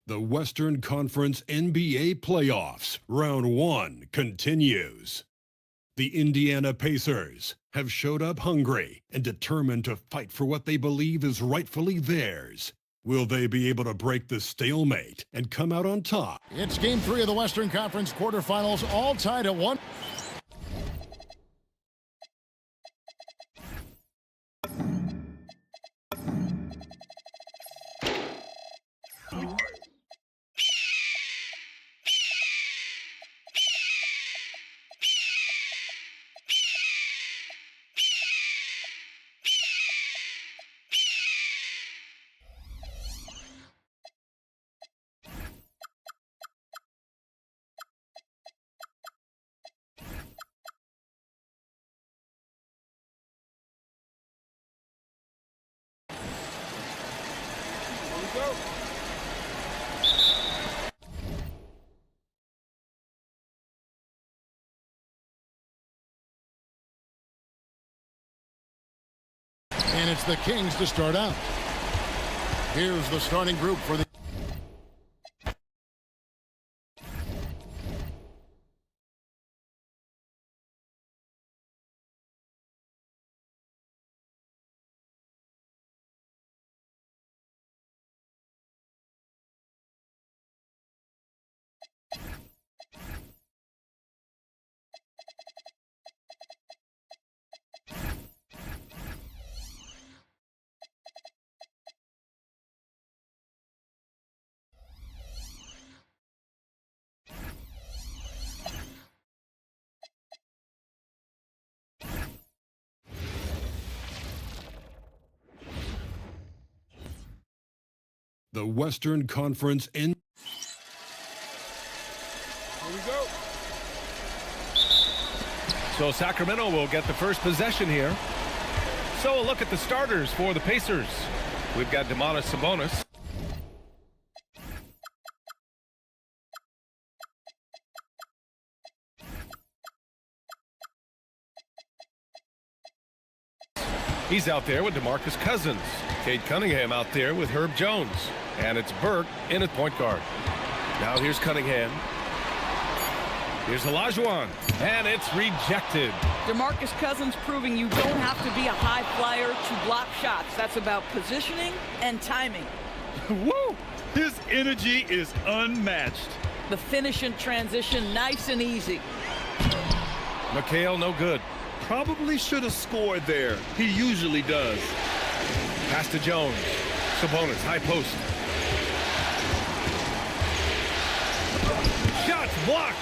The Western Conference NBA Playoffs, Round 1 continues. The Indiana Pacers have showed up hungry and determined to fight for what they believe is rightfully theirs. Will they be able to break the stalemate and come out on top? It's Game 3 of the Western Conference quarterfinals, all tied at 1. And it's the Kings to start out. Here's the starting group for the... The Western Conference Here we go. So Sacramento will get the first possession here. So a look at the starters for the Pacers. We've got Sabonis. He's out there with DeMarcus Cousins. Cade Cunningham out there with Herb Jones. And it's Burke in at point guard. Now here's Cunningham. Here's Olajuwon. And it's rejected. DeMarcus Cousins proving you don't have to be a high flyer to block shots. That's about positioning and timing. Woo! His energy is unmatched. The finish in transition, nice and easy. McHale, no good. Probably should have scored there. He usually does. Pass to Jones. Sabonis, high post. Shots blocked.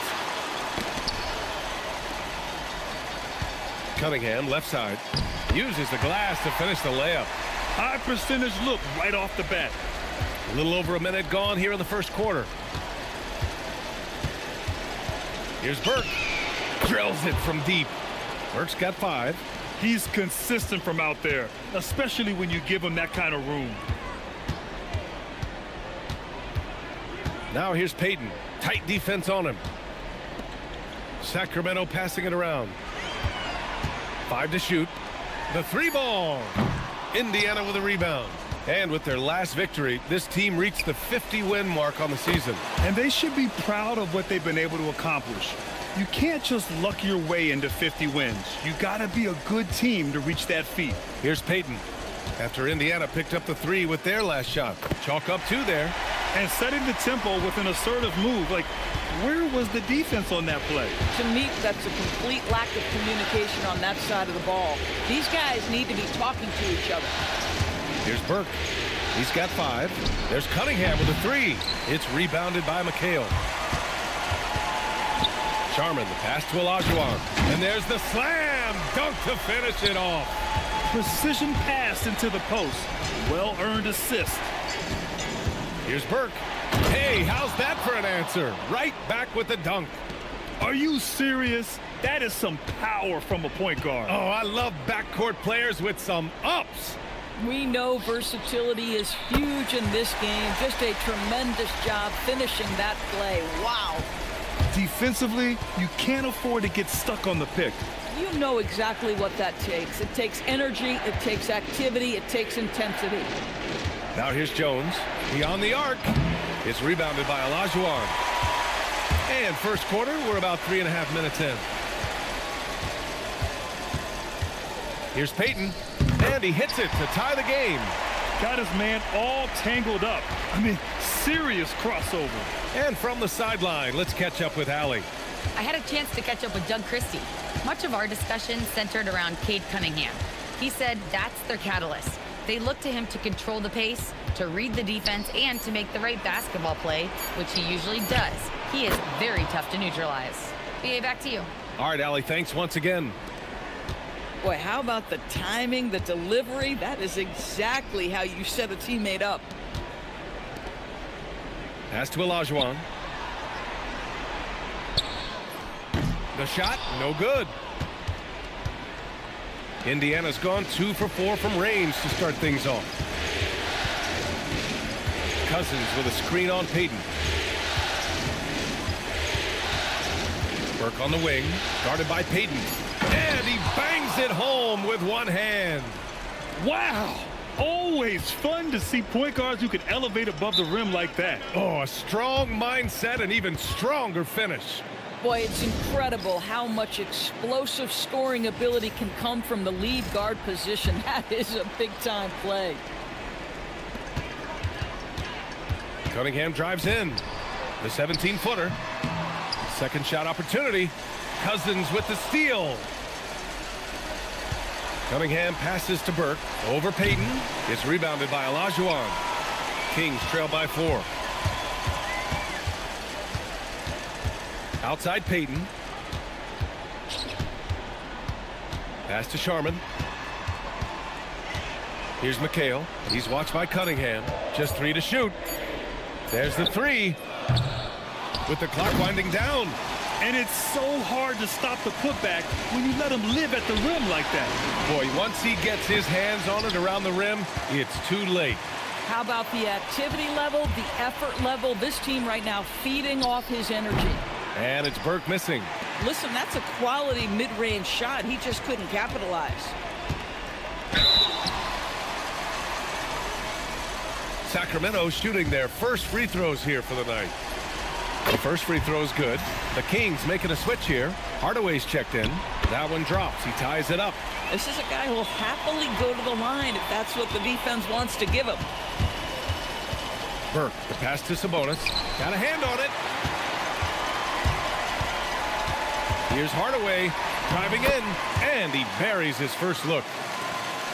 Cunningham, left side. Uses the glass to finish the layup. High percentage look right off the bat. A little over a minute gone here in the first quarter. Here's Burke. Drills it from deep. Burke's got 5. He's consistent from out there, especially when you give him that kind of room. Now here's Payton. Tight defense on him. Sacramento passing it around. 5 to shoot. The 3 ball. Indiana with a rebound. And with their last victory, this team reached the 50-win mark on the season. And they should be proud of what they've been able to accomplish. You can't just luck your way into 50 wins. You gotta be a good team to reach that feat. Here's Payton. After Indiana picked up the 3 with their last shot. Chalk up 2 there. And setting the tempo with an assertive move. Like, where was the defense on that play? To me, that's a complete lack of communication on that side of the ball. These guys need to be talking to each other. Here's Burke. He's got 5. There's Cunningham with a 3. It's rebounded by McHale. Sharman, the pass to Olajuwon. And there's the slam dunk to finish it off. Precision pass into the post. Well-earned assist. Here's Burke. Hey, how's that for an answer? Right back with the dunk. Are you serious? That is some power from a point guard. Oh, I love backcourt players with some ups. We know versatility is huge in this game. Just a tremendous job finishing that play. Wow. Defensively, you can't afford to get stuck on the pick. You know exactly what that takes. It takes energy, it takes activity, it takes intensity. Now here's Jones. Beyond the arc. It's rebounded by Olajuwon. And first quarter, we're about 3.5 minutes in. Here's Payton. And he hits it to tie the game. Got his man all tangled up. I mean, serious crossover. And from the sideline, let's catch up with Allie. I had a chance to catch up with Doug Christie. Much of our discussion centered around Cade Cunningham. He said that's their catalyst. They look to him to control the pace, to read the defense, and to make the right basketball play, which he usually does. He is very tough to neutralize. BA, back to you. All right, Allie, thanks once again. Boy, how about the timing, the delivery? That is exactly how you set a teammate up. Pass to Olajuwon. The shot, no good. Indiana's gone 2 for 4 from range to start things off. Cousins with a screen on Payton. Burke on the wing, guarded by Payton. And he bangs it home with one hand. Wow. Always fun to see point guards who can elevate above the rim like that. Oh, a strong mindset and even stronger finish. Boy, it's incredible how much explosive scoring ability can come from the lead guard position. That is a big-time play. Cunningham drives in. The 17-footer. Second shot opportunity. Cousins with the steal. Cunningham passes to Burke. Over Payton. It's rebounded by Olajuwon. Kings trail by 4. Outside Payton. Pass to Sharman. Here's McHale. He's watched by Cunningham. Just 3 to shoot. There's the 3. With the clock winding down. And it's so hard to stop the putback when you let him live at the rim like that. Boy, once he gets his hands on it around the rim, it's too late. How about the activity level, the effort level? This team right now feeding off his energy. And it's Burke missing. Listen, that's a quality mid-range shot. He just couldn't capitalize. Sacramento shooting their first free throws here for the night. The first free throw is good. The Kings making a switch here. Hardaway's checked in. That one drops. He ties it up. This is a guy who will happily go to the line if that's what the defense wants to give him. Burke, the pass to Sabonis. Got a hand on it. Here's Hardaway driving in, and he buries his first look.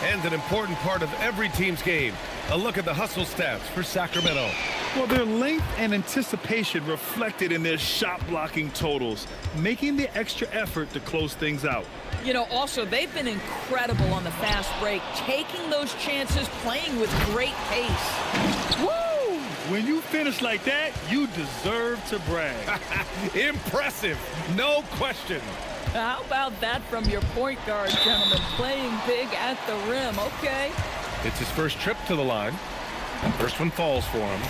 And an important part of every team's game, a look at the hustle stats for Sacramento. Well, their length and anticipation reflected in their shot blocking totals, making the extra effort to close things out. You know, also, they've been incredible on the fast break, taking those chances, playing with great pace. Woo! When you finish like that, you deserve to brag. Impressive, no question. How about that from your point guard, gentlemen? Playing big at the rim. Okay. It's his first trip to the line. First one falls for him.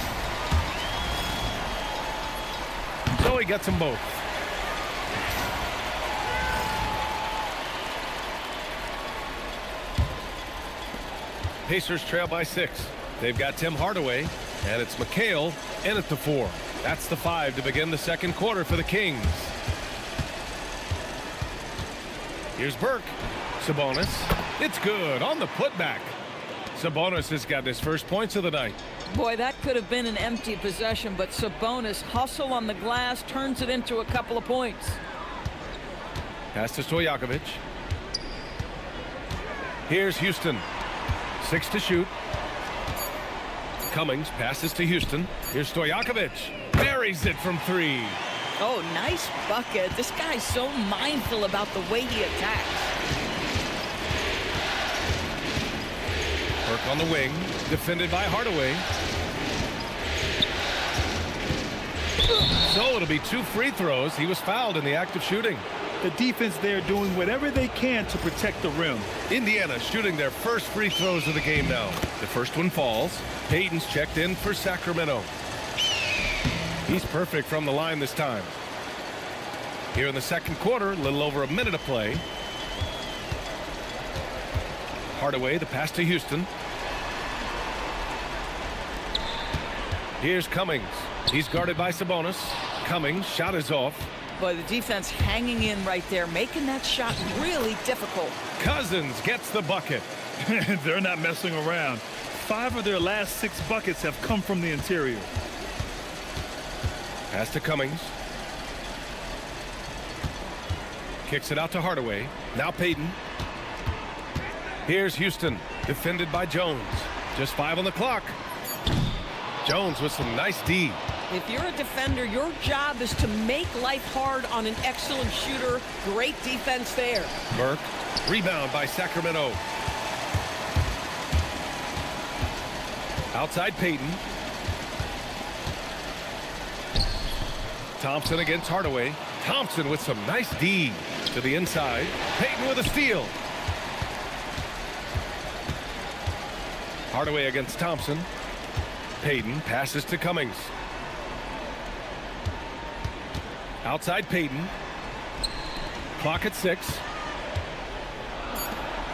So he gets them both. Pacers trail by 6. They've got Tim Hardaway, and it's McHale in at the 4. That's the 5 to begin the second quarter for the Kings. Here's Burke. Sabonis. It's good on the putback. Sabonis has got his first points of the night. Boy, that could have been an empty possession, but Sabonis hustle on the glass, turns it into a couple of points. Pass to Stojakovic. Here's Houston. 6 to shoot. Cummings passes to Houston. Here's Stojakovic. Buries it from 3. Oh, nice bucket. This guy's so mindful about the way he attacks. Burke on the wing, defended by Hardaway. So it'll be 2 free throws. He was fouled in the act of shooting. The defense there doing whatever they can to protect the rim. Indiana shooting their first free throws of the game now. The first one falls. Payton's checked in for Sacramento. He's perfect from the line this time. Here in the second quarter, a little over a minute of play. Hardaway, the pass to Houston. Here's Cummings. He's guarded by Sabonis. Cummings, shot is off. Boy, the defense hanging in right there, making that shot really difficult. Cousins gets the bucket. They're not messing around. 5 of their last 6 buckets have come from the interior. Pass to Cummings. Kicks it out to Hardaway. Now Payton. Here's Houston, defended by Jones. Just 5 on the clock. Jones with some nice D. If you're a defender, your job is to make life hard on an excellent shooter. Great defense there. Burke, rebound by Sacramento. Outside Payton. Thompson against Hardaway. Thompson with some nice D to the inside. Payton with a steal. Hardaway against Thompson. Payton passes to Cummings. Outside Payton. Clock at 6.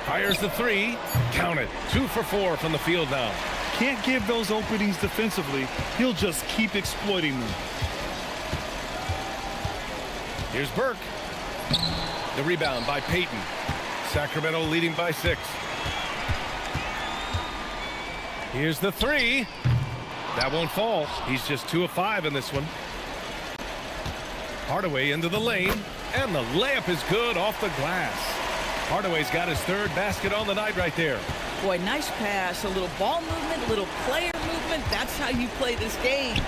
Fires the 3. Count it. 2 for 4 from the field now. Can't give those openings defensively. He'll just keep exploiting them. Here's Burke. The rebound by Payton. Sacramento leading by 6. Here's the 3. That won't fall. He's just 2 of 5 in this one. Hardaway into the lane, and the layup is good off the glass. Hardaway's got his 3rd basket on the night right there. Boy, nice pass, a little ball movement, a little player movement. That's how you play this game.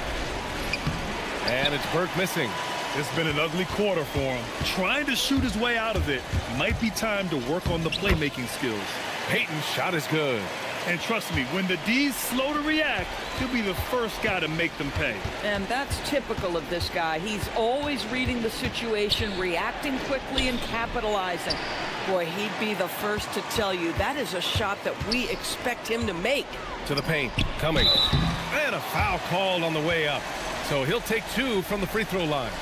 And it's Burke missing. It's been an ugly quarter for him. Trying to shoot his way out of it. Might be time to work on the playmaking skills. Payton's shot is good. And trust me, when the D's slow to react, he'll be the first guy to make them pay. And that's typical of this guy. He's always reading the situation, reacting quickly and capitalizing. Boy, he'd be the first to tell you that is a shot that we expect him to make. To the paint, Cummings. And a foul called on the way up. So he'll take 2 from the free throw line.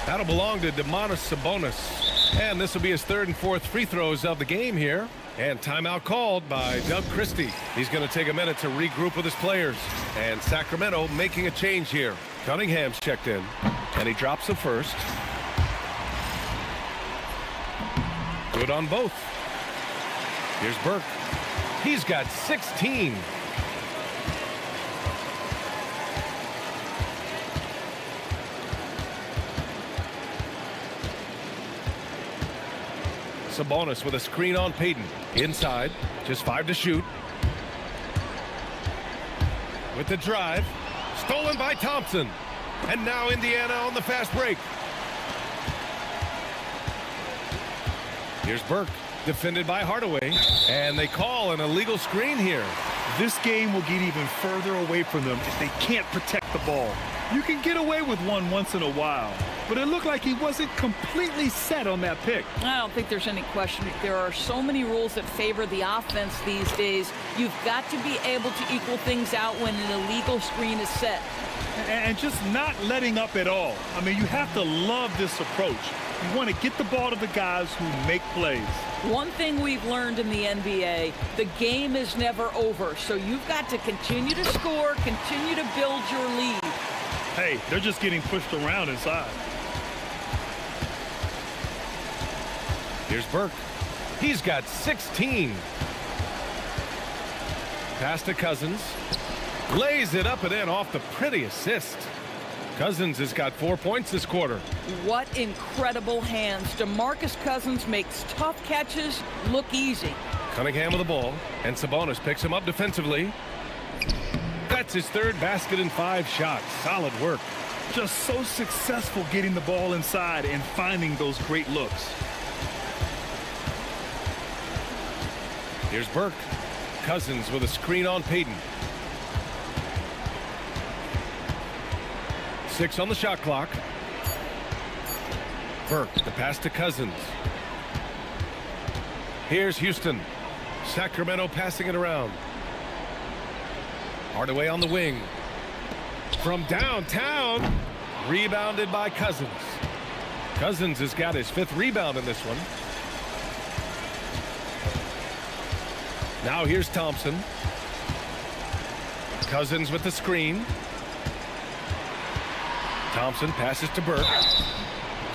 That'll belong to Domantas Sabonis. And this will be his 3rd and 4th free throws of the game here. And timeout called by Doug Christie. He's going to take a minute to regroup with his players. And Sacramento making a change here. Cunningham's checked in. And he drops the first. Good on both. Here's Burke. He's got 16. Sabonis with a screen on Payton. Inside, just 5 to shoot. With the drive, stolen by Thompson. And now Indiana on the fast break. Here's Burke, defended by Hardaway. And they call an illegal screen here. This game will get even further away from them if they can't protect the ball. You can get away with one once in a while, but it looked like he wasn't completely set on that pick. I don't think there's any question. There are so many rules that favor the offense these days. You've got to be able to equal things out when an illegal screen is set. And just not letting up at all. I mean, you have to love this approach. You want to get the ball to the guys who make plays. One thing we've learned in the NBA, the game is never over. So you've got to continue to score, continue to build your lead. Hey, they're just getting pushed around inside. Here's Burke. He's got 16. Pass to Cousins. Lays it up and in off the pretty assist. Cousins has got 4 points this quarter. What incredible hands. DeMarcus Cousins makes tough catches look easy. Cunningham with the ball, and Sabonis picks him up defensively. That's his 3rd basket in 5 shots. Solid work. Just so successful getting the ball inside and finding those great looks. Here's Burke. Cousins with a screen on Payton. 6 on the shot clock. Burke, the pass to Cousins. Here's Houston. Sacramento passing it around. Hardaway on the wing. From downtown. Rebounded by Cousins. Cousins has got his 5th rebound in this one. Now here's Thompson. Cousins with the screen. Thompson passes to Burke.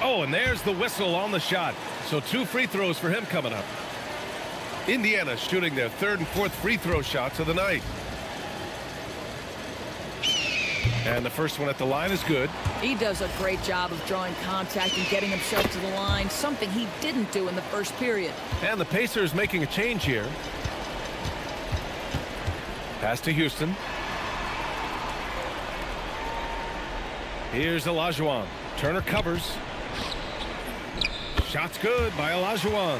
Oh, and there's the whistle on the shot. So 2 free throws for him coming up. Indiana shooting their 3rd and 4th free throw shots of the night. And the first one at the line is good. He does a great job of drawing contact and getting himself to the line, something he didn't do in the first period. And the Pacers making a change here. Pass to Houston. Here's Olajuwon. Turner covers. Shot's good by Olajuwon.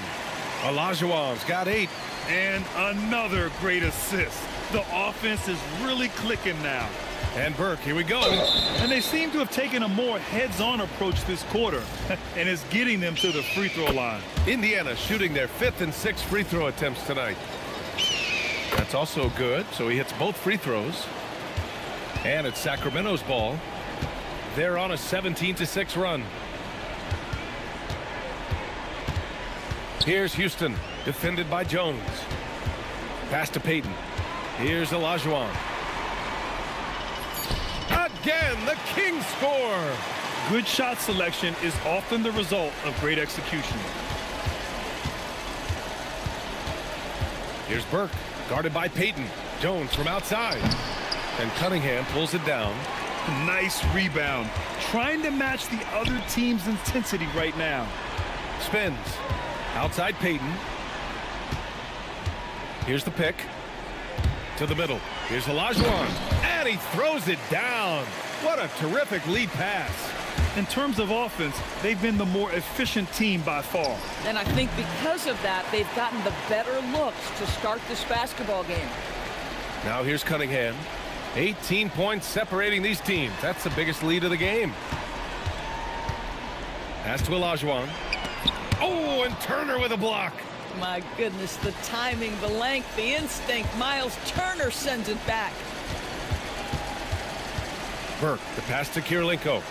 Olajuwon's got 8. And another great assist. The offense is really clicking now. And Burke, here we go. And they seem to have taken a more heads-on approach this quarter. And it's getting them to the free throw line. Indiana shooting their 5th and 6th free throw attempts tonight. That's also good. So he hits both free throws. And it's Sacramento's ball. They're on a 17-6 run. Here's Houston, defended by Jones. Pass to Payton. Here's Olajuwon. Again, the Kings score. Good shot selection is often the result of great execution. Here's Burke, guarded by Payton. Jones from outside. And Cunningham pulls it down. Nice rebound. Trying to match the other team's intensity right now. Spins. Outside Payton. Here's the pick. To the middle. Here's Olajuwon. And he throws it down. What a terrific lead pass. In terms of offense, they've been the more efficient team by far. And I think because of that, they've gotten the better looks to start this basketball game. Now here's Cunningham. 18 points separating these teams. That's the biggest lead of the game. Pass to Olajuwon. Oh, and Turner with a block. My goodness, the timing, the length, the instinct. Miles Turner sends it back. Burke, the pass to Kirilenko.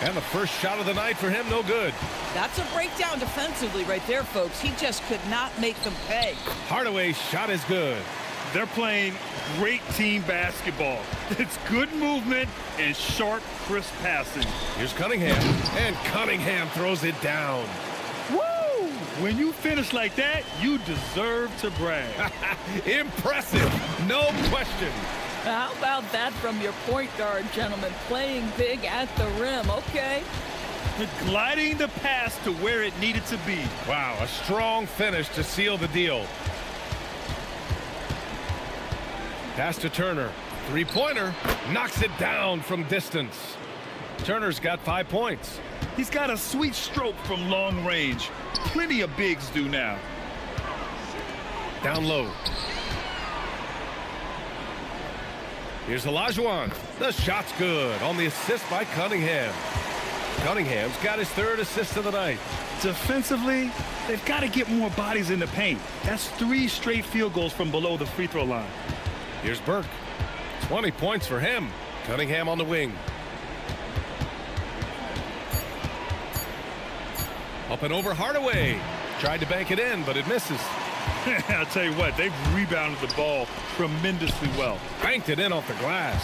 And the first shot of the night for him, no good. That's a breakdown defensively right there, folks. He just could not make them pay. Hardaway's shot is good. They're playing great team basketball. It's good movement and sharp, crisp passing. Here's Cunningham. And Cunningham throws it down. Woo! When you finish like that, you deserve to brag. Impressive. No question. How about that from your point guard, gentlemen? Playing big at the rim. Okay. Gliding the pass to where it needed to be. Wow, a strong finish to seal the deal. Pass to Turner. Three-pointer. Knocks it down from distance. Turner's got 5 points. He's got a sweet stroke from long range. Plenty of bigs do now. Down low. Here's Olajuwon. The shot's good on the assist by Cunningham. Cunningham's got his 3rd assist of the night. Defensively, they've got to get more bodies in the paint. That's 3 straight field goals from below the free throw line. Here's Burke. 20 points for him. Cunningham on the wing. Up and over Hardaway. Tried to bank it in, but it misses. I'll tell you what, they've rebounded the ball tremendously well. Banked it in off the glass.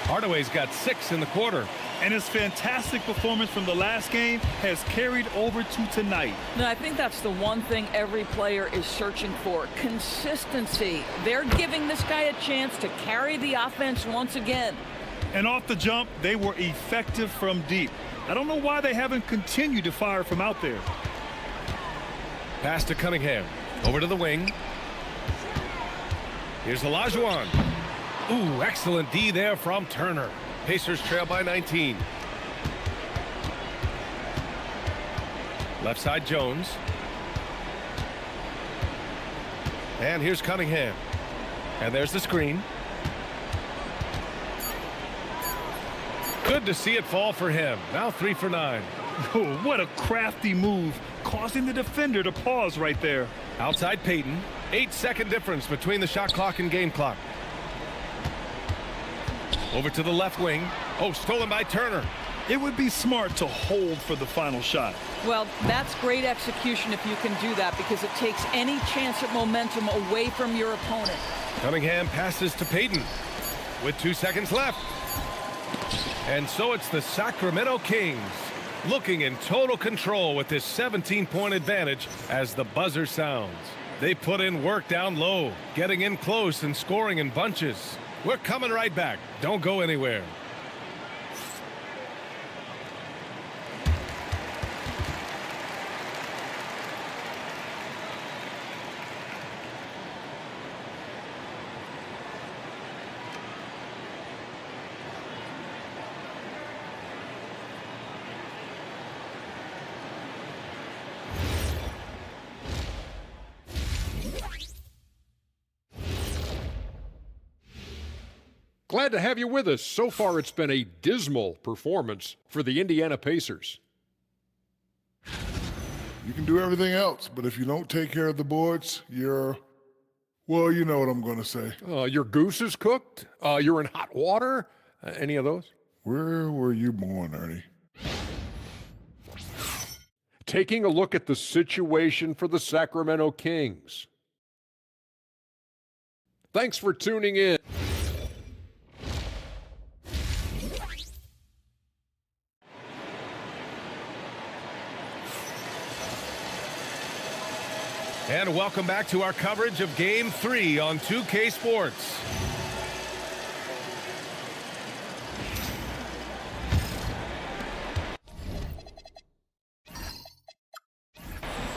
Hardaway's got 6 in the quarter. And his fantastic performance from the last game has carried over to tonight. No, I think that's the one thing every player is searching for. Consistency. They're giving this guy a chance to carry the offense once again. And off the jump, they were effective from deep. I don't know why they haven't continued to fire from out there. Pass to Cunningham. Over to the wing. Here's Olajuwon. Ooh, excellent D there from Turner. Pacers trail by 19. Left side Jones. And here's Cunningham. And there's the screen. Good to see it fall for him. Now 3 for 9. Oh, what a crafty move, causing the defender to pause right there. Outside Peyton. 8-second difference between the shot clock and game clock. Over to the left wing. Oh, stolen by Turner. It would be smart to hold for the final shot. Well, that's great execution if you can do that, because it takes any chance at momentum away from your opponent. Cunningham passes to Peyton with 2 seconds left. And so it's the Sacramento Kings looking in total control with this 17-point advantage as the buzzer sounds. They put in work down low, getting in close and scoring in bunches. We're coming right back. Don't go anywhere. Glad to have you with us. So far, it's been a dismal performance for the Indiana Pacers. You can do everything else, but if you don't take care of the boards, well, you know what I'm going to say. Your goose is cooked? You're in hot water? Any of those? Where were you born, Ernie? Taking a look at the situation for the Sacramento Kings. Thanks for tuning in. And welcome back to our coverage of Game 3 on 2K Sports.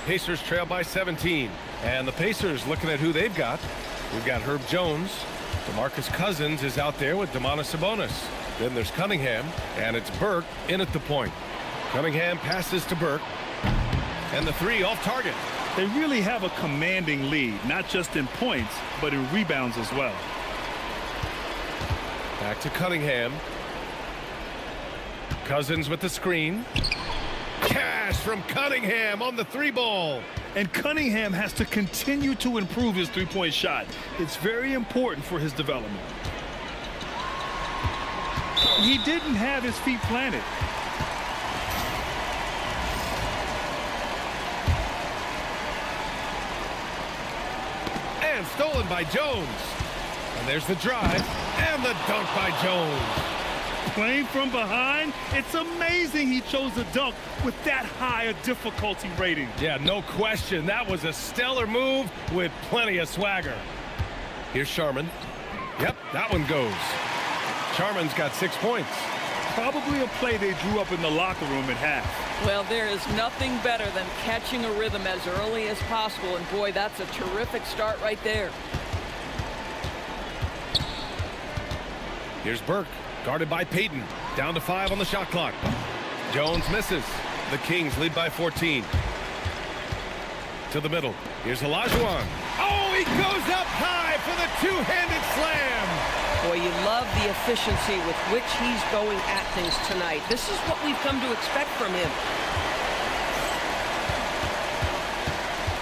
Pacers trail by 17. And the Pacers looking at who they've got. We've got Herb Jones. DeMarcus Cousins is out there with Domantas Sabonis. Then there's Cunningham, and it's Burke in at the point. Cunningham passes to Burke. And the three off target. They really have a commanding lead, not just in points, but in rebounds as well. Back to Cunningham. Cousins with the screen. Cash from Cunningham on the three ball. And Cunningham has to continue to improve his three-point shot. It's very important for his development. He didn't have his feet planted. And stolen by Jones. And there's the drive and the dunk by Jones. Playing from behind, it's amazing he chose a dunk with that high a difficulty rating. Yeah, no question. That was a stellar move with plenty of swagger. Here's Sharman. Yep, that one goes. Sharman's got 6 points. Probably a play they drew up in the locker room at half. Well, there is nothing better than catching a rhythm as early as possible, and boy, that's a terrific start right there. Here's Burke, guarded by Peyton. Down to 5 on the shot clock. Jones misses. The Kings lead by 14. To the middle. Here's Olajuwon. Oh, he goes up high for the two-handed slam. Boy, you love the efficiency with which he's going at things tonight. This is what we've come to expect from him.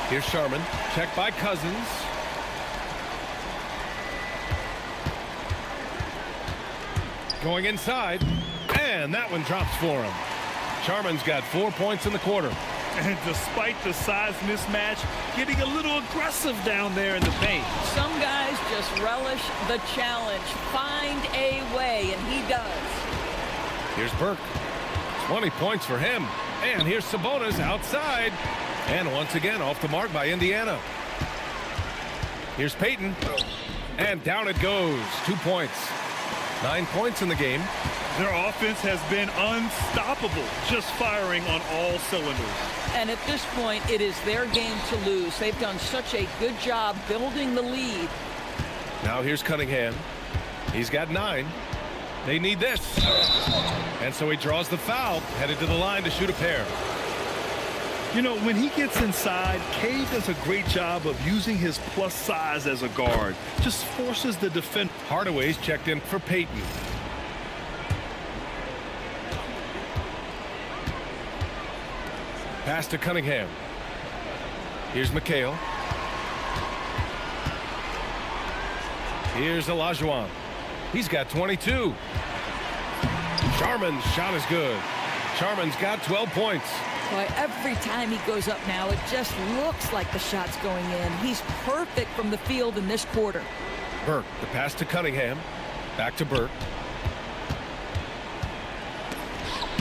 Here's Sharman. Checked by Cousins. Going inside. And that one drops for him. Sharman's got 4 points in the quarter. And despite the size mismatch, getting a little aggressive down there in the paint. Some guys just relish the challenge. Find a way, and he does. Here's Burke. 20 points for him. And here's Sabonis outside. And once again off the mark by Indiana. Here's Peyton. And down it goes. 2 points. 9 points in the game. Their offense has been unstoppable, just firing on all cylinders. And at this point, it is their game to lose. They've done such a good job building the lead. Now here's Cunningham. He's got 9. They need this. And so he draws the foul, headed to the line to shoot a pair. You know, when he gets inside, Cade does a great job of using his plus size as a guard. Just forces the defender. Hardaway's checked in for Peyton. Pass to Cunningham. Here's McHale. Here's Olajuwon. He's got 22. Sharman's shot is good. Sharman's got 12 points. Boy, every time he goes up now, it just looks like the shot's going in. He's perfect from the field in this quarter. Burke, the pass to Cunningham. Back to Burke.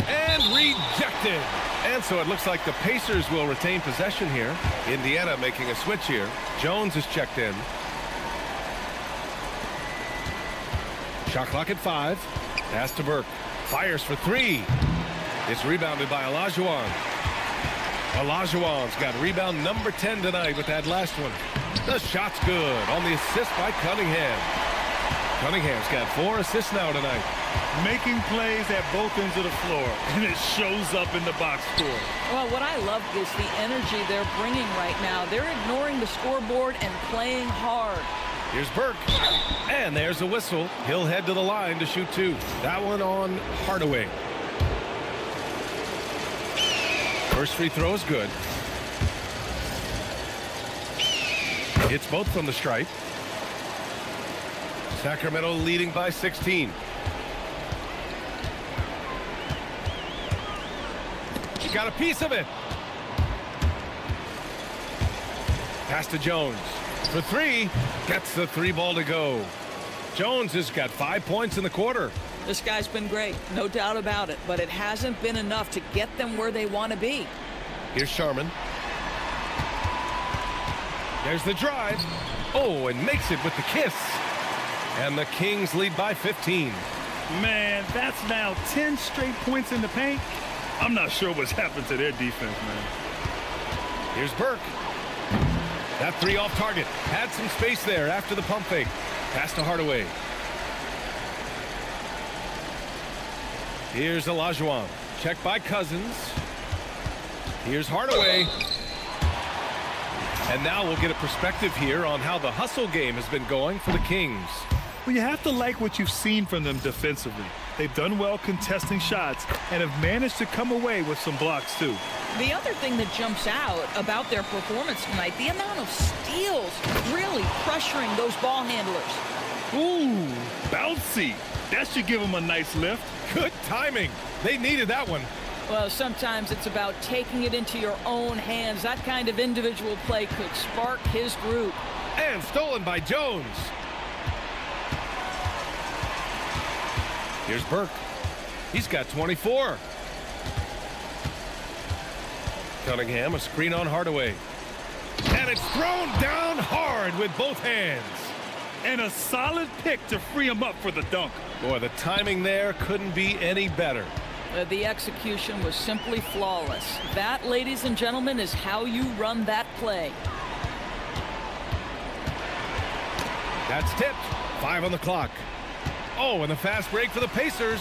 And rejected. And so it looks like the Pacers will retain possession here. Indiana making a switch here. Jones is checked in. Shot clock at 5. Pass to Burke. Fires for 3. It's rebounded by Olajuwon. Olajuwon's got rebound number 10 tonight with that last one. The shot's good on the assist by Cunningham. Cunningham's got 4 assists now tonight. Making plays at both ends of the floor, and it shows up in the box score. Well, what I love is the energy they're bringing right now. They're ignoring the scoreboard and playing hard. Here's Burke. And there's a whistle. He'll head to the line to shoot 2. That one on Hardaway. First free throw is good. It's both from the stripe. Sacramento leading by 16. He got a piece of it. Pass to Jones. For 3. Gets the 3 ball to go. Jones has got 5 points in the quarter. This guy's been great, no doubt about it, but it hasn't been enough to get them where they want to be. Here's Sharman. There's the drive. Oh, and makes it with the kiss. And the Kings lead by 15. Man, that's now 10 straight points in the paint. I'm not sure what's happened to their defense, man. Here's Burke. That 3 off target. Had some space there after the pump fake. Pass to Hardaway. Here's Olajuwon. Checked by Cousins. Here's Hardaway. And now we'll get a perspective here on how the hustle game has been going for the Kings. Well, you have to like what you've seen from them defensively. They've done well contesting shots and have managed to come away with some blocks, too. The other thing that jumps out about their performance tonight, the amount of steals, really pressuring those ball handlers. Ooh, bouncy. That should give them a nice lift. Good timing. They needed that one. Well, sometimes it's about taking it into your own hands. That kind of individual play could spark his group. And stolen by Jones. Here's Burke. He's got 24. Cunningham, a screen on Hardaway. And it's thrown down hard with both hands. And a solid pick to free him up for the dunk. Boy, the timing there couldn't be any better. The execution was simply flawless. That, ladies and gentlemen, is how you run that play. That's tipped. 5 on the clock. Oh, and a fast break for the Pacers.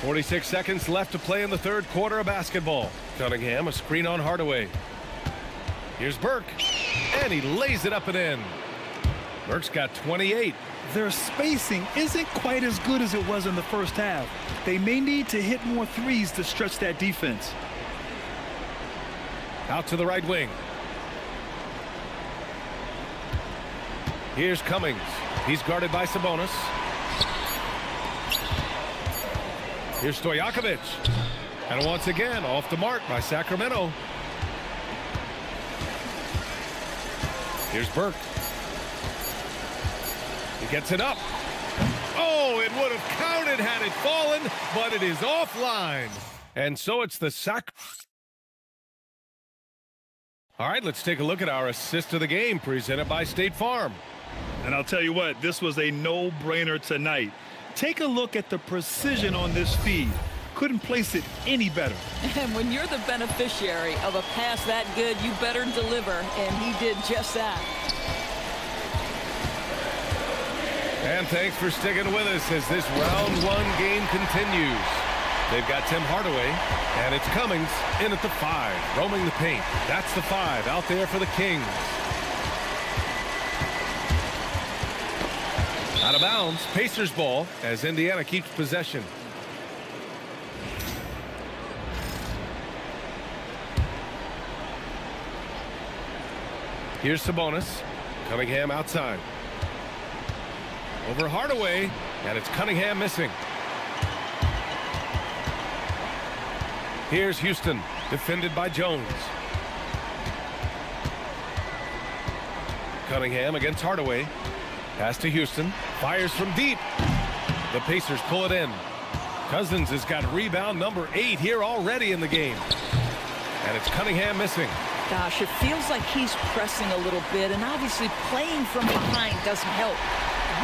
46 seconds left to play in the third quarter of basketball. Cunningham, a screen on Hardaway. Here's Burke, and he lays it up and in. Burke's got 28. Their spacing isn't quite as good as it was in the first half. They may need to hit more threes to stretch that defense. Out to the right wing. Here's Cummings. He's guarded by Sabonis. Here's Stojakovic. And once again, off the mark by Sacramento. Here's Burke. He gets it up. Oh, it would have counted had it fallen, but it is offline. And so it's the All right, let's take a look at our assist of the game presented by State Farm. And I'll tell you what, this was a no-brainer tonight. Take a look at the precision on this feed. Couldn't place it any better. And when you're the beneficiary of a pass that good, you better deliver, and he did just that. And thanks for sticking with us as this round one game continues. They've got Tim Hardaway, and it's Cummings in at the 5, roaming the paint. That's the 5 out there for the Kings. Out of bounds, Pacers ball as Indiana keeps possession. Here's Sabonis. Cunningham outside. Over Hardaway, and it's Cunningham missing. Here's Houston, defended by Jones. Cunningham against Hardaway. Pass to Houston. Fires from deep. The Pacers pull it in. Cousins has got rebound number 8 here already in the game. And it's Cunningham missing. Gosh, it feels like he's pressing a little bit, and obviously playing from behind doesn't help.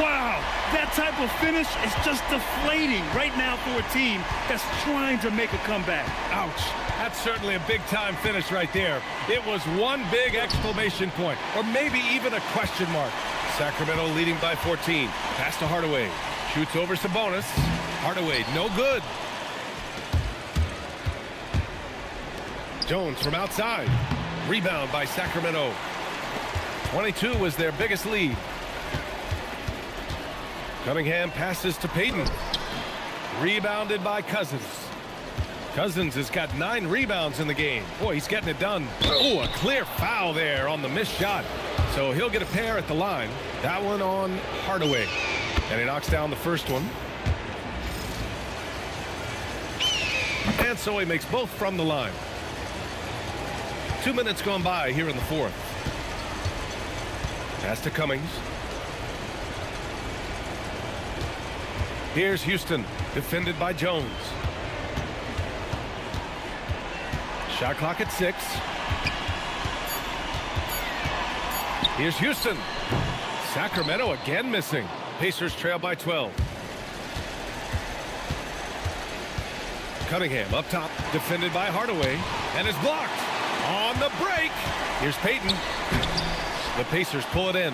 Wow, that type of finish is just deflating right now for a team that's trying to make a comeback. Ouch. That's certainly a big-time finish right there. It was one big exclamation point, or maybe even a question mark. Sacramento leading by 14. Pass to Hardaway. Shoots over Sabonis. Hardaway, no good. Jones from outside. Rebound by Sacramento. 22 was their biggest lead. Cunningham passes to Payton. Rebounded by Cousins. Cousins has got 9 rebounds in the game. Boy, he's getting it done. Oh, a clear foul there on the missed shot. So he'll get a pair at the line. That one on Hardaway. And he knocks down the first one. And so he makes both from the line. 2 minutes gone by here in the fourth. Pass to Cummings. Here's Houston, defended by Jones. Shot clock at 6. Here's Houston. Sacramento again missing. Pacers trail by 12. Cunningham up top, defended by Hardaway, and is blocked. On the break, here's Payton. The Pacers pull it in.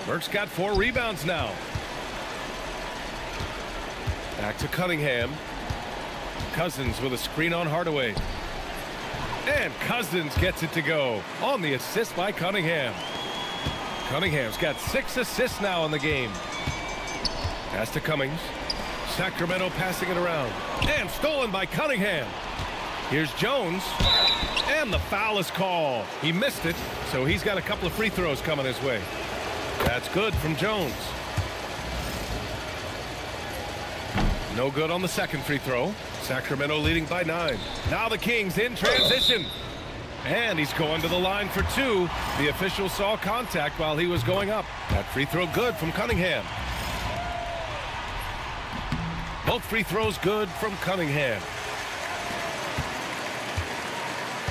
Burke's got 4 rebounds now. Back to Cunningham. Cousins with a screen on Hardaway. And Cousins gets it to go on the assist by Cunningham. Cunningham's got 6 assists now in the game. Pass to Cummings. Sacramento passing it around. And stolen by Cunningham. Here's Jones. And the foul is called. He missed it, so he's got a couple of free throws coming his way. That's good from Jones. No good on the second free throw. Sacramento leading by 9. Now the Kings in transition. And he's going to the line for 2. The official saw contact while he was going up. That free throw good from Cunningham. Both free throws good from Cunningham.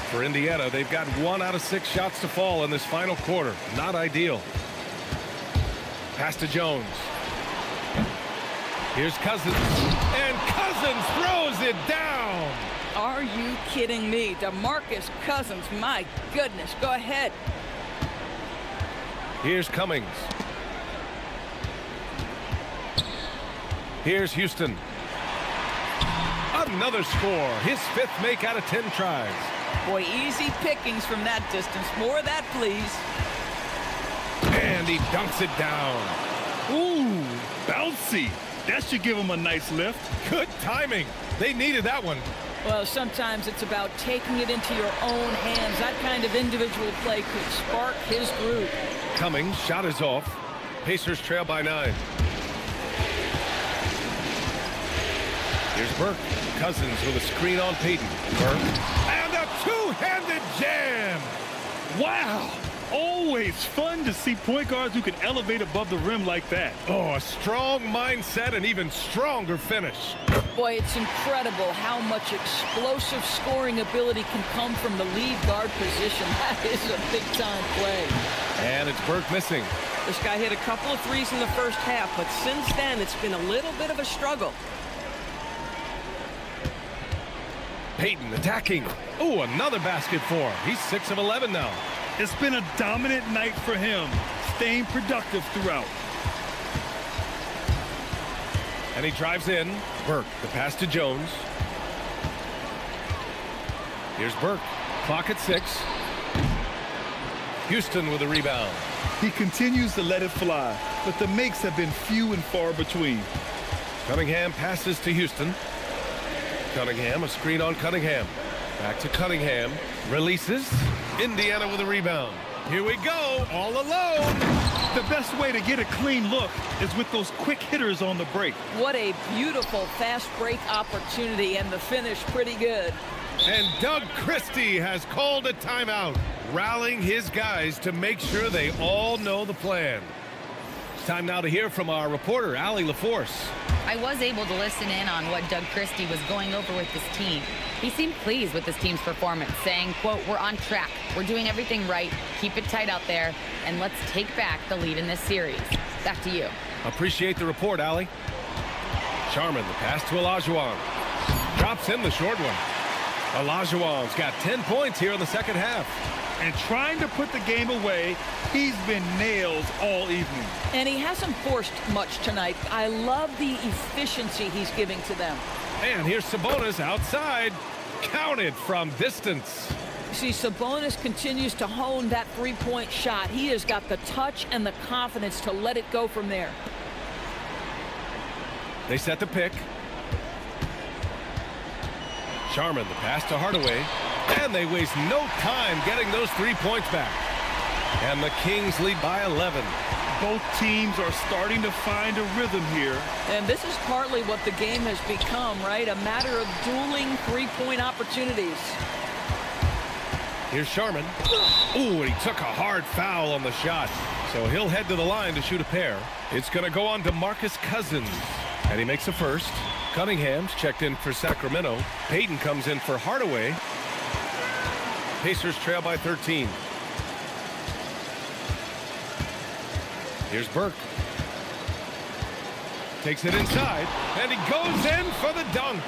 For Indiana, they've got 1 out of 6 shots to fall in this final quarter. Not ideal. Pass to Jones. Here's Cousins. And Cousins throws it down. Are you kidding me? DeMarcus Cousins, my goodness. Go ahead. Here's Cummings. Here's Houston. Another score. His 5th make out of 10 tries. Boy, easy pickings from that distance. More of that, please. And he dunks it down. Ooh, bouncy. That should give him a nice lift. Good timing. They needed that one. Well, sometimes it's about taking it into your own hands. That kind of individual play could spark his group. Cummings, shot is off. Pacers trail by 9. Here's Burke. Cousins with a screen on Payton. Burke. And a two-handed jam. Wow. Always fun to see point guards who can elevate above the rim like that. Oh, a strong mindset and even stronger finish. Boy, it's incredible how much explosive scoring ability can come from the lead guard position. That is a big-time play. And it's Burke missing. This guy hit a couple of threes in the first half, but since then it's been a little bit of a struggle. Payton attacking. Oh, another basket for him. He's 6 of 11 now. It's been a dominant night for him, staying productive throughout. And he drives in. Burke, the pass to Jones. Here's Burke. Clock at 6. Houston with a rebound. He continues to let it fly, but the makes have been few and far between. Cunningham passes to Houston. Cunningham, a screen on Cunningham. Back to Cunningham. Releases. Indiana with a rebound. Here we go, all alone. The best way to get a clean look is with those quick hitters on the break. What a beautiful fast break opportunity, and the finish pretty good. And Doug Christie has called a timeout, rallying his guys to make sure they all know the plan. It's time now to hear from our reporter, Allie LaForce. I was able to listen in on what Doug Christie was going over with this team. He seemed pleased with this team's performance, saying, quote, "We're on track. We're doing everything right. Keep it tight out there, and let's take back the lead in this series." Back to you. Appreciate the report, Allie. Charman, the pass to Olajuwon. Drops in the short one. Olajuwon's got 10 points here in the second half. And trying to put the game away, he's been nails all evening. And he hasn't forced much tonight. I love the efficiency he's giving to them. And here's Sabonis outside. Counted from distance. See, Sabonis continues to hone that three-point shot. He has got the touch and the confidence to let it go from there. They set the pick. Charman, the pass to Hardaway. And they waste no time getting those 3 points back. And the Kings lead by 11. Both teams are starting to find a rhythm here. And this is partly what the game has become, right? A matter of dueling three-point opportunities. Here's Charman. Ooh, and he took a hard foul on the shot. So he'll head to the line to shoot a pair. It's going to go on to DeMarcus Cousins. And he makes the first. Cunningham's checked in for Sacramento. Payton comes in for Hardaway. Pacers trail by 13. Here's Burke. Takes it inside, and he goes in for the dunk.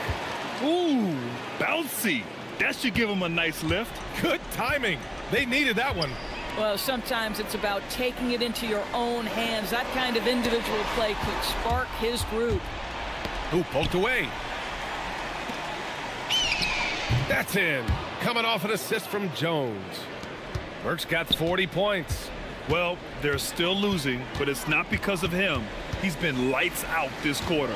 Ooh, bouncy. That should give him a nice lift. Good timing. They needed that one. Well, sometimes it's about taking it into your own hands. That kind of individual play could spark his group. Ooh, poked away. That's in. Coming off an assist from Jones. Burke's got 40 points. Well, they're still losing, but it's not because of him. He's been lights out this quarter.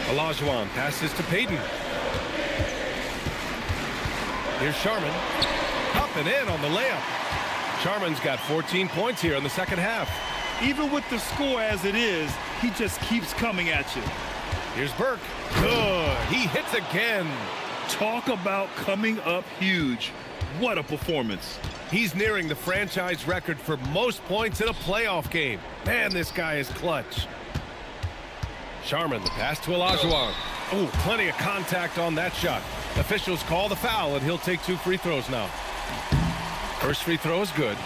Olajuwon passes to Payton. Here's Charman. Up and in on the layup. Charman's got 14 points here in the second half. Even with the score as it is, he just keeps coming at you. Here's Burke. Good. He hits again. Talk about coming up huge. What a performance. He's nearing the franchise record for most points in a playoff game. Man, this guy is clutch. Charman, the pass to Olajuwon. Oh, plenty of contact on that shot. Officials call the foul, and he'll take 2 free throws now. First free throw is good.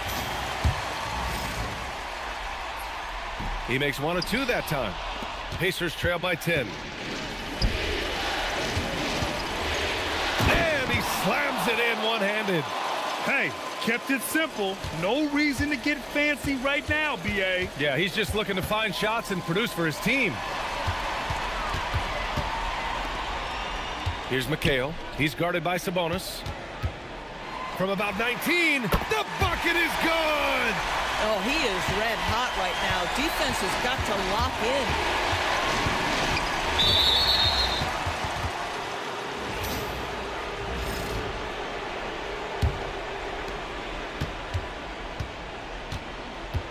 He makes 1 of 2 that time. Pacers trail by 10. And he slams it in one-handed. Hey, kept it simple. No reason to get fancy right now, B.A. Yeah, he's just looking to find shots and produce for his team. Here's McHale. He's guarded by Sabonis. From about 19, the bucket is good! Oh, he is red hot right now. Defense has got to lock in.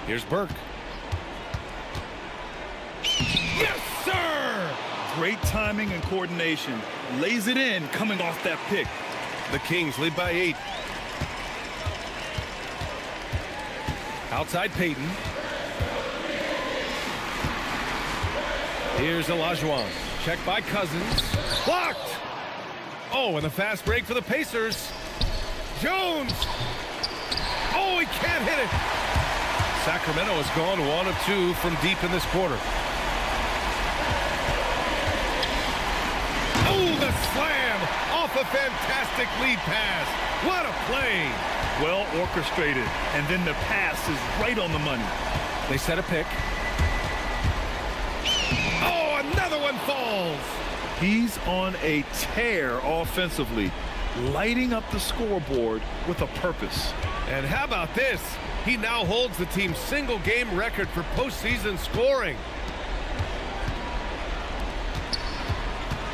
Here's Burke. Yes, sir! Great timing and coordination. Lays it in coming off that pick. The Kings lead by 8. Outside Payton. Here's Olajuwon. Checked by Cousins. Blocked! Oh, and the fast break for the Pacers. Jones! Oh, he can't hit it! Sacramento has gone 1 of 2 from deep in this quarter. Oh, the slam off a fantastic lead pass. What a play. Well orchestrated, and then the pass is right on the money. They set a pick. Oh, another one falls. He's on a tear offensively, lighting up the scoreboard with a purpose. And how about this? He now holds the team's single-game record for postseason scoring.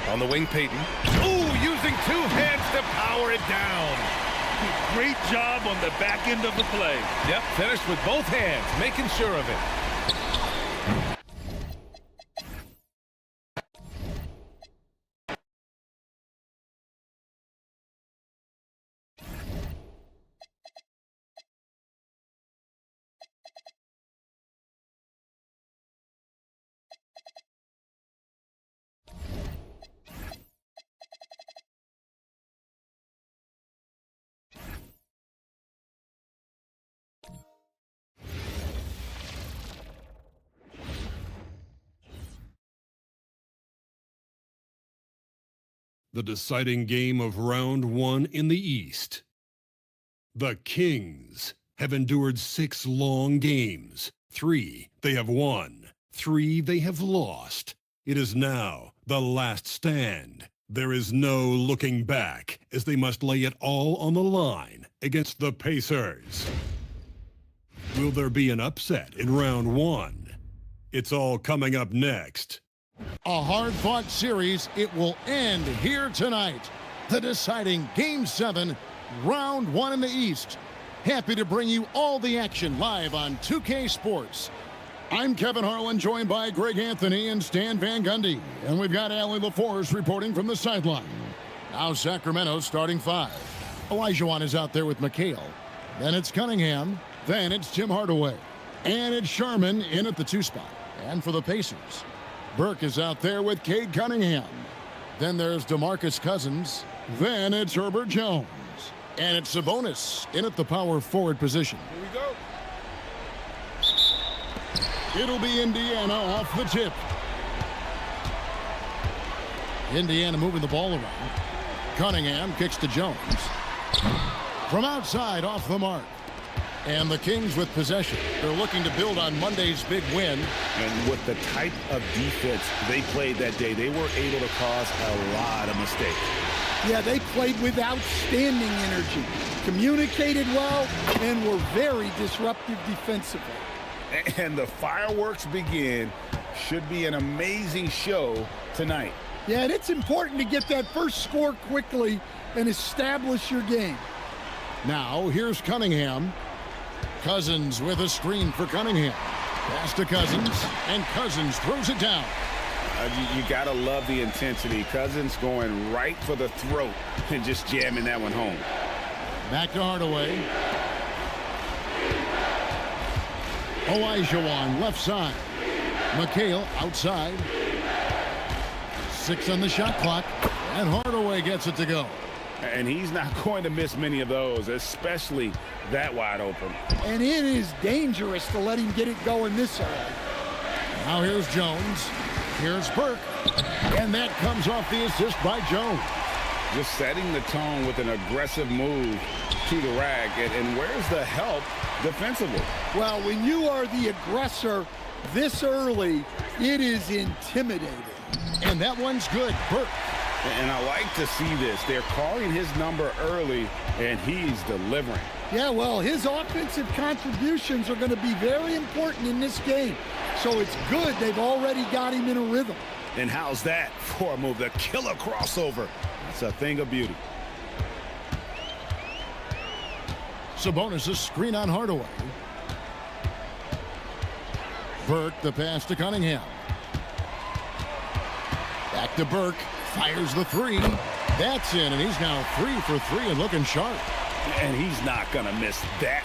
On the wing, Payton. Ooh, using 2 hands to power it down. Great job on the back end of the play. Yep, finished with both hands, making sure of it. The deciding game of round one in the East. The Kings have endured 6 long games. 3 they have won, 3 they have lost. It is now the last stand. There is no looking back as they must lay it all on the line against the Pacers. Will there be an upset in round one? It's all coming up next. A hard-fought series. It will end here tonight. The deciding Game 7, Round 1 in the East. Happy to bring you all the action live on 2K Sports. I'm Kevin Harlan, joined by Greg Anthony and Stan Van Gundy. And we've got Allie LaForce reporting from the sideline. Now Sacramento starting 5. Olajuwon is out there with McHale. Then it's Cunningham. Then it's Tim Hardaway. And it's Sharman in at the 2 spot. And for the Pacers, Burke is out there with Cade Cunningham. Then there's DeMarcus Cousins. Then it's Herbert Jones. And it's Sabonis in at the power forward position. Here we go. It'll be Indiana off the tip. Indiana moving the ball around. Cunningham kicks to Jones. From outside, off the mark. And the Kings with possession. They're looking to build on Monday's big win. And with the type of defense they played that day, they were able to cause a lot of mistakes. Yeah, they played with outstanding energy, communicated well, and were very disruptive defensively. And the fireworks begin. Should be an amazing show tonight. Yeah, and it's important to get that first score quickly and establish your game. Now, here's Cunningham. Cousins with a screen for Cunningham. Pass to Cousins, and Cousins throws it down. You got to love the intensity. Cousins going right for the throat and just jamming that one home. Back to Hardaway. Olajuwon left side. McHale outside. 6 on the shot clock, and Hardaway gets it to go. And he's not going to miss many of those, especially that wide open. And it is dangerous to let him get it going this early. Now here's Jones. Here's Burke. And that comes off the assist by Jones. Just setting the tone with an aggressive move to the rack. And where's the help defensively? Well, when you are the aggressor this early, it is intimidating. And that one's good. Burke. And I like to see this. They're calling his number early, and he's delivering. Yeah, well, his offensive contributions are going to be very important in this game. So it's good they've already got him in a rhythm. And how's that for a move? The killer crossover. That's a thing of beauty. Sabonis a screen on Hardaway. Burke the pass to Cunningham. Back to Burke. Fires the 3. That's in, and he's now 3 for 3 and looking sharp. And he's not going to miss that.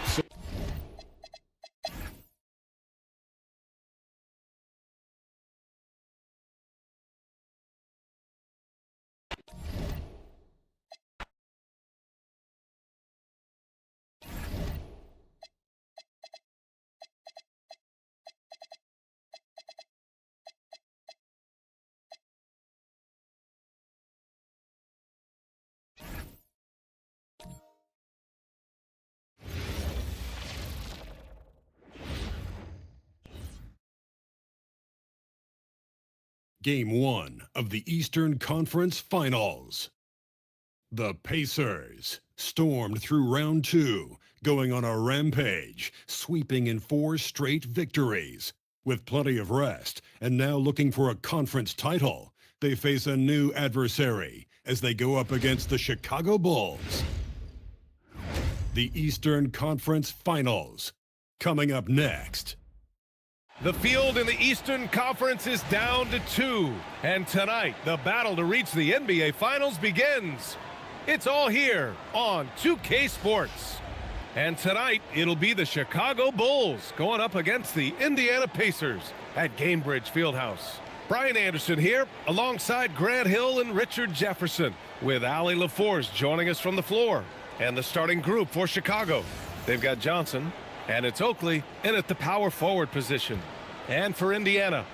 Game 1 of the Eastern Conference Finals. The Pacers stormed through round 2, going on a rampage, sweeping in 4 straight victories. With plenty of rest and now looking for a conference title, they face a new adversary as they go up against the Chicago Bulls. the Eastern Conference Finals. Coming up next. The field in the Eastern Conference is down to 2. And tonight, the battle to reach the NBA Finals begins. It's all here on 2K Sports. And tonight, it'll be the Chicago Bulls going up against the Indiana Pacers at Gainbridge Fieldhouse. Brian Anderson here alongside Grant Hill and Richard Jefferson, with Allie LaForce joining us from the floor. And the starting group for Chicago. They've got Johnson, and it's Oakley in at the power forward position. And for Indiana,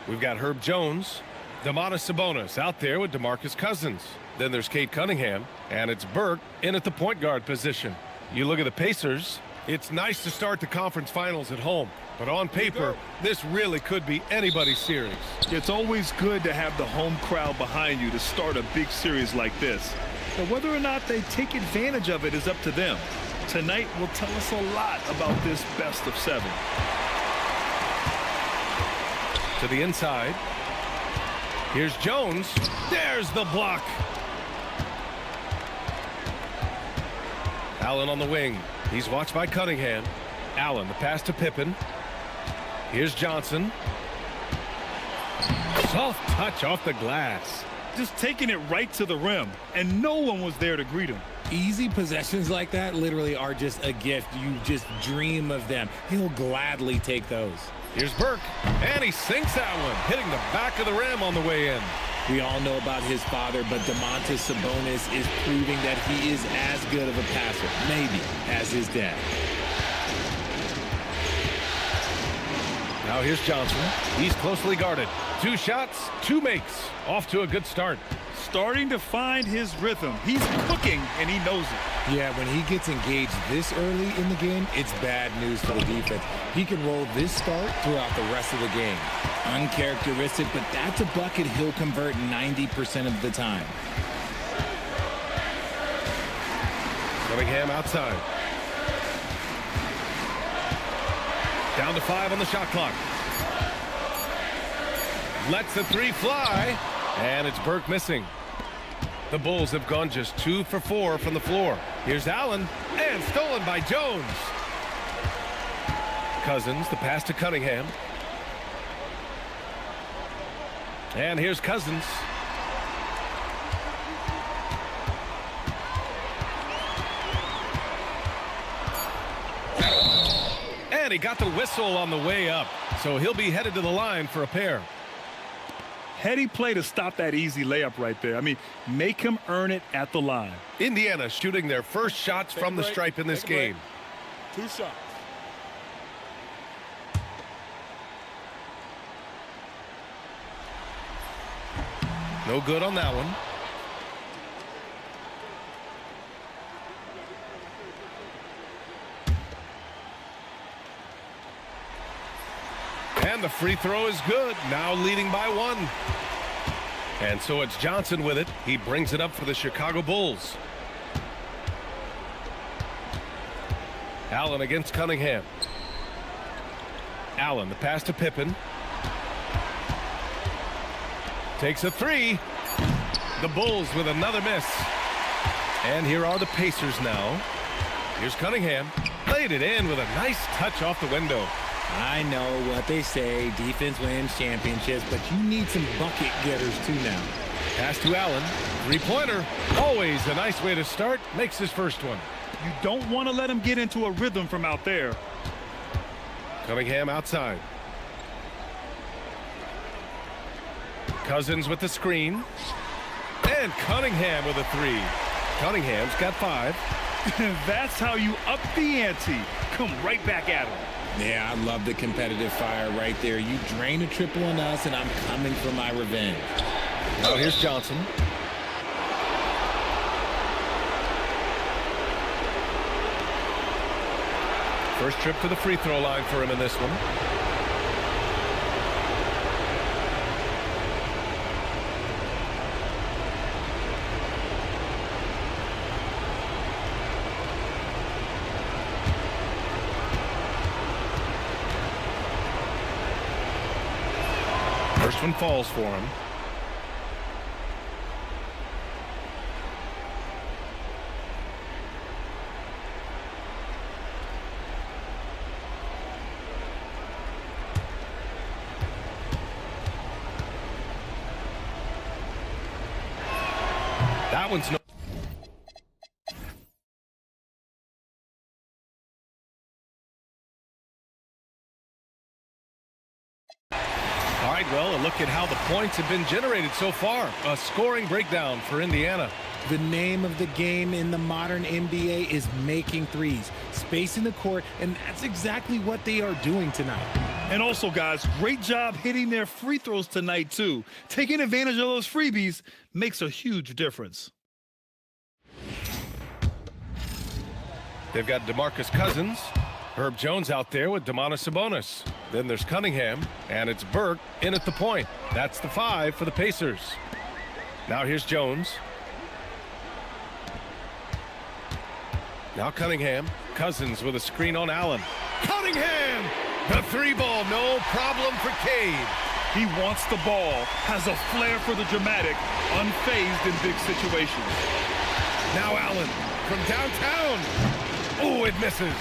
we've got Herb Jones, Domantas Sabonis out there with DeMarcus Cousins. Then there's Cade Cunningham, and it's Burke in at the point guard position. You look at the Pacers, it's nice to start the conference finals at home. But on paper, this really could be anybody's series. It's always good to have the home crowd behind you to start a big series like this. But whether or not they take advantage of it is up to them. Tonight will tell us a lot about this best of 7. To the inside. Here's Jones. There's the block. Allen on the wing. He's watched by Cunningham. Allen, the pass to Pippen. Here's Johnson. Soft touch off the glass. Just taking it right to the rim, and no one was there to greet him. Easy possessions like that literally are just a gift. You just dream of them. He'll gladly take those. Here's Burke, and he sinks that one, hitting the back of the rim on the way in. We all know about his father, but Domantas Sabonis is proving that he is as good of a passer, maybe, as his dad. Now here's Johnson. He's closely guarded. 2 shots, 2 makes. Off to a good start. Starting to find his rhythm. He's cooking, and he knows it. Yeah, when he gets engaged this early in the game, it's bad news for the defense. He can roll this start throughout the rest of the game. Uncharacteristic, but that's a bucket he'll convert 90% of the time. Cunningham outside. Down to 5 on the shot clock. Lets the 3 fly, and it's Burke missing. The Bulls have gone just 2 for 4 from the floor. Here's Allen, and stolen by Jones. Cousins, the pass to Cunningham. And here's Cousins. And he got the whistle on the way up, so he'll be headed to the line for a pair. Heady play to stop that easy layup right there. I mean, make him earn it at the line. Indiana shooting their first shots from the stripe in this game. 2 shots. No good on that one. And the free throw is good, now leading by 1. And so it's Johnson with it. He brings it up for the Chicago Bulls. Allen against Cunningham. Allen, the pass to Pippen. Takes a 3. The Bulls with another miss. And here are the Pacers now. Here's Cunningham. Played it in with a nice touch off the window. I know what they say, defense wins championships, but you need some bucket getters too now. Pass to Allen. 3-pointer. Always a nice way to start. Makes his first one. You don't want to let him get into a rhythm from out there. Cunningham outside. Cousins with the screen. And Cunningham with a 3. Cunningham's got 5. That's how you up the ante. Come right back at him. Yeah, I love the competitive fire right there. You drain a triple on us, and I'm coming for my revenge. Now here's Johnson. First trip to the free throw line for him in this one. First one falls for him. That one's no. All right, well, a look at how the points have been generated so far. A scoring breakdown for Indiana. The name of the game in the modern NBA is making threes, spacing the court, and that's exactly what they are doing tonight. And also, guys, great job hitting their free throws tonight, too. Taking advantage of those freebies makes a huge difference. They've got DeMarcus Cousins. Herb Jones out there with Domantas Sabonis. Then there's Cunningham, and it's Burke in at the point. That's the 5 for the Pacers. Now here's Jones. Now Cunningham. Cousins with a screen on Allen. Cunningham! The 3 ball, no problem for Cade. He wants the ball, has a flair for the dramatic, unfazed in big situations. Now Allen from downtown. Oh, it misses.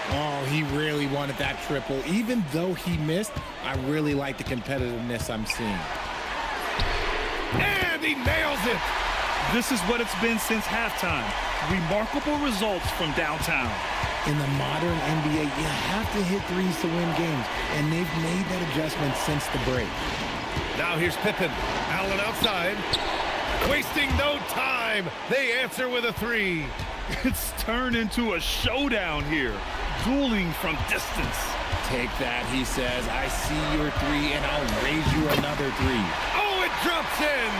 Oh, he really wanted that triple. Even though he missed, I really like the competitiveness I'm seeing. And he nails it. This is what it's been since halftime. Remarkable results from downtown. In the modern NBA, you have to hit threes to win games, and they've made that adjustment since the break. Now here's Pippen. Allen outside. Wasting no time. They answer with a 3. It's turned into a showdown here. Dueling from distance. Take that, he says. I see your 3, and I'll raise you another 3. Oh, it drops in.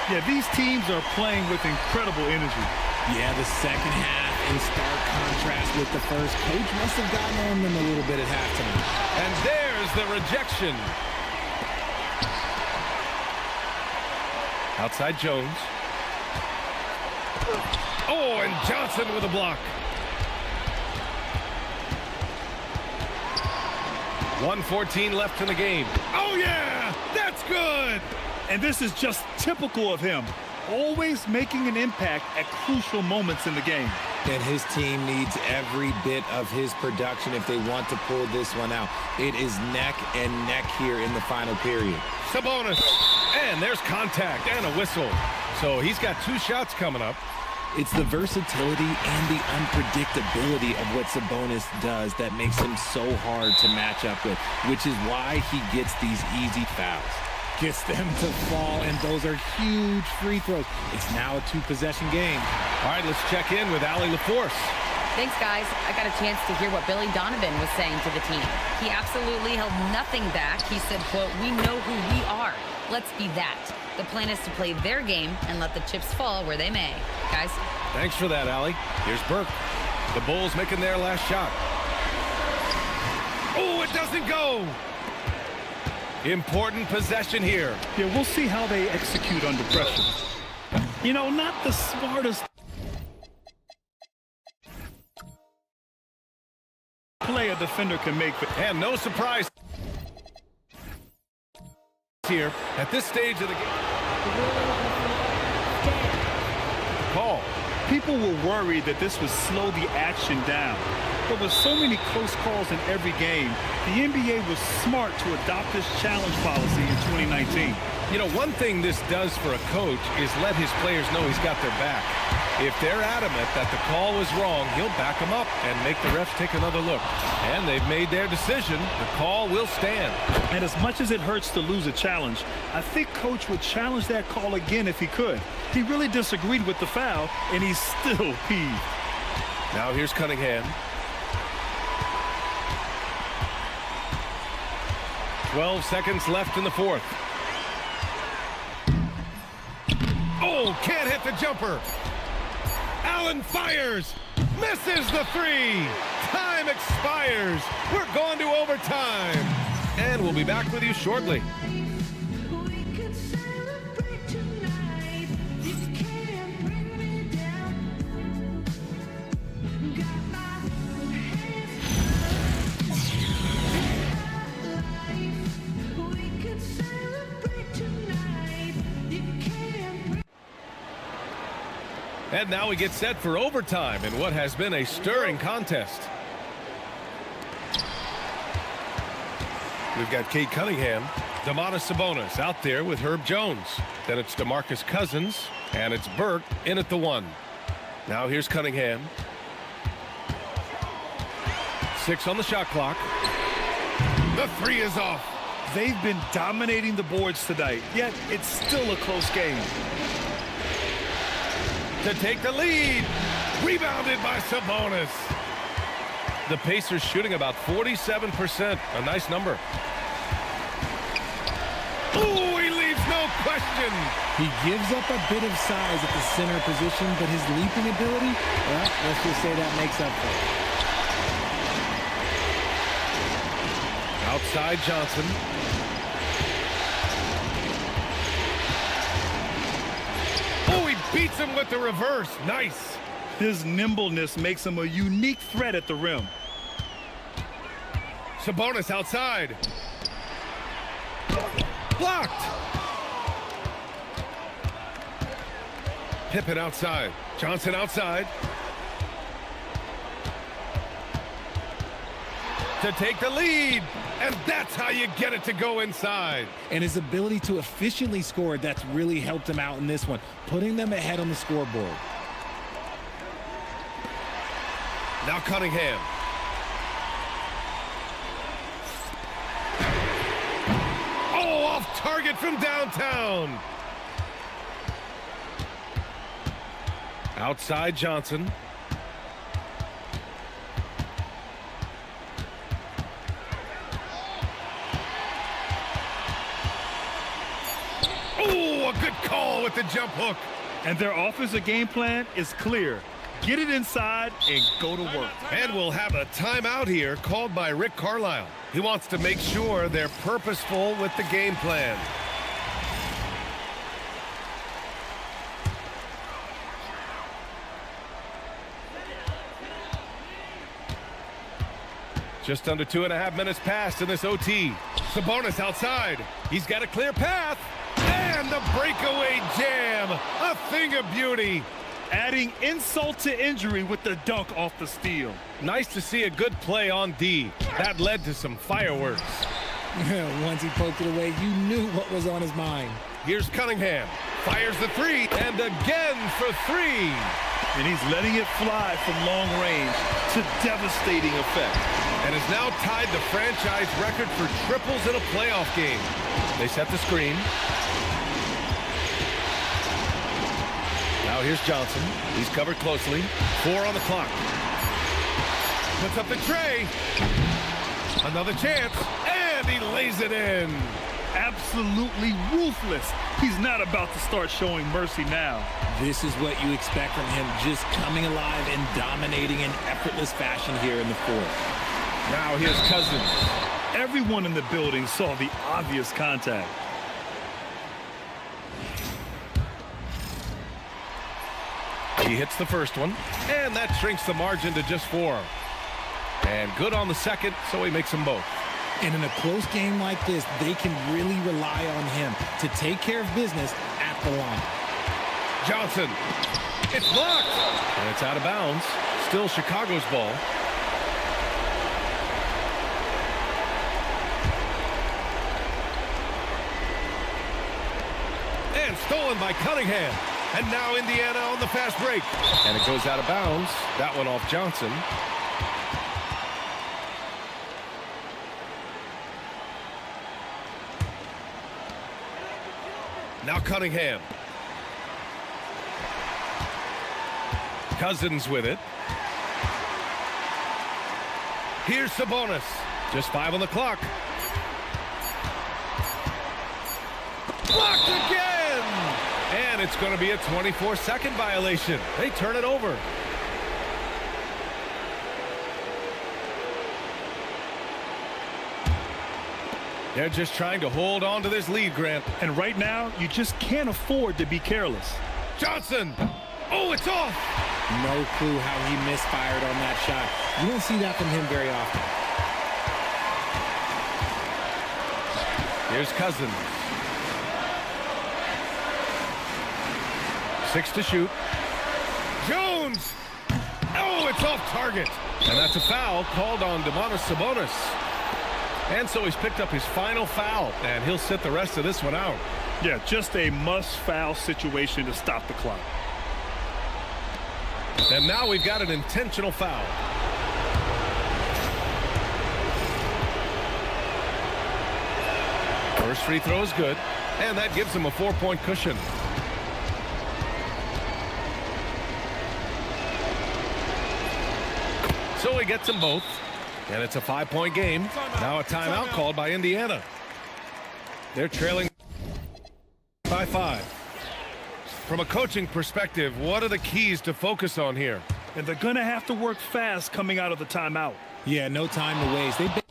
Yeah, these teams are playing with incredible energy. Yeah, the second half in stark contrast with the first. Coach must have gotten on them a little bit at halftime. And there's the rejection. Outside Jones. Oh, and Johnson with a block. 1:14 left in the game. Oh, yeah! That's good! And this is just typical of him. Always making an impact at crucial moments in the game. And his team needs every bit of his production if they want to pull this one out. It is neck and neck here in the final period. Sabonis. And there's contact and a whistle. So he's got 2 shots coming up. It's the versatility and the unpredictability of what Sabonis does that makes him so hard to match up with, which is why he gets these easy fouls. Gets them to fall, and those are huge free throws. It's now a 2-possession game. All right, let's check in with Allie LaForce. Thanks, guys. I got a chance to hear what Billy Donovan was saying to the team. He absolutely held nothing back. He said, quote, "We know who we are. Let's be that." The plan is to play their game and let the chips fall where they may. Guys. Thanks for that, Allie. Here's Burke. The Bulls making their last shot. Oh, it doesn't go. Important possession here. Yeah, we'll see how they execute under pressure. You know, not the smartest play a defender can make. And no surprise here at this stage of the game. Call. People were worried that this would slow the action down. But with so many close calls in every game, the NBA was smart to adopt this challenge policy in 2019. You know, one thing this does for a coach is let his players know he's got their back. If they're adamant that the call was wrong, he'll back them up and make the refs take another look. And they've made their decision. The call will stand. And as much as it hurts to lose a challenge, I think Coach would challenge that call again if he could. He really disagreed with the foul, and he's still peeved. Now here's Cunningham. 12 seconds left in the 4th. Oh, can't hit the jumper. Allen fires. Misses the 3. Time expires. We're going to overtime. And we'll be back with you shortly. And now we get set for overtime in what has been a stirring contest. We've got Cade Cunningham Domantas Sabonis out there with Herb Jones. Then it's DeMarcus Cousins, and it's Burke in at the 1. Now here's Cunningham. 6 on the shot clock. The 3 is off. They've been dominating the boards tonight, yet it's still a close game. To take the lead. Rebounded by Sabonis. The Pacers shooting about 47%. A nice number. Oh, he leaves no question. He gives up a bit of size at the center position, but his leaping ability, well, let's just say that makes up for it. Outside Johnson. Oh, he beats him with the reverse. Nice. His nimbleness makes him a unique threat at the rim. Sabonis outside. Blocked. Pippen outside. Johnson outside. To take the lead. And that's how you get it to go inside. And his ability to efficiently score, that's really helped him out in this one, putting them ahead on the scoreboard. Now Cunningham. Oh, off target from downtown. Outside Johnson. Oh, a good call with the jump hook. And their offensive game plan is clear. Get it inside and go to work. And we'll have a timeout here called by Rick Carlisle. He wants to make sure they're purposeful with the game plan. Just under 2.5 minutes passed in this OT. Sabonis outside. He's got a clear path. And the breakaway jam. A thing of beauty. Adding insult to injury with the dunk off the steal. Nice to see a good play on D. That led to some fireworks. Once he poked it away, you knew what was on his mind. Here's Cunningham. Fires the 3. And again for 3. And he's letting it fly from long range to devastating effect. And has now tied the franchise record for triples in a playoff game. They set the screen. Now here's Johnson. He's covered closely. 4 on the clock. Puts up the tray. Another chance. And he lays it in. Absolutely ruthless. He's not about to start showing mercy now. This is what you expect from him, just coming alive and dominating in effortless fashion here in the fourth. Now here's Cousins. Everyone in the building saw the obvious contact. He hits the first one, and that shrinks the margin to just 4. And good on the second, so he makes them both. And in a close game like this, they can really rely on him to take care of business at the line. Johnson. It's blocked. And it's out of bounds. Still Chicago's ball. And stolen by Cunningham. And now Indiana on the fast break. And it goes out of bounds. That one off Johnson. Now Cunningham. Cousins with it. Here's Sabonis. Just 5 on the clock. Blocked again! And it's going to be a 24-second violation. They turn it over. They're just trying to hold on to this lead, Grant. And right now, you just can't afford to be careless. Johnson! Oh, it's off! No clue how he misfired on that shot. You don't see that from him very often. Here's Cousins. 6 to shoot. Jones! Oh, it's off target. And that's a foul called on Domantas Sabonis. And so he's picked up his final foul, and he'll sit the rest of this one out. Yeah, just a must-foul situation to stop the clock. And now we've got an intentional foul. First free throw is good, and that gives him a 4-point cushion. So he gets them both, and it's a 5-point game. Now a timeout called by Indiana. They're trailing by 5. From a coaching perspective, what are the keys to focus on here? And they're going to have to work fast coming out of the timeout. Yeah, no time to waste.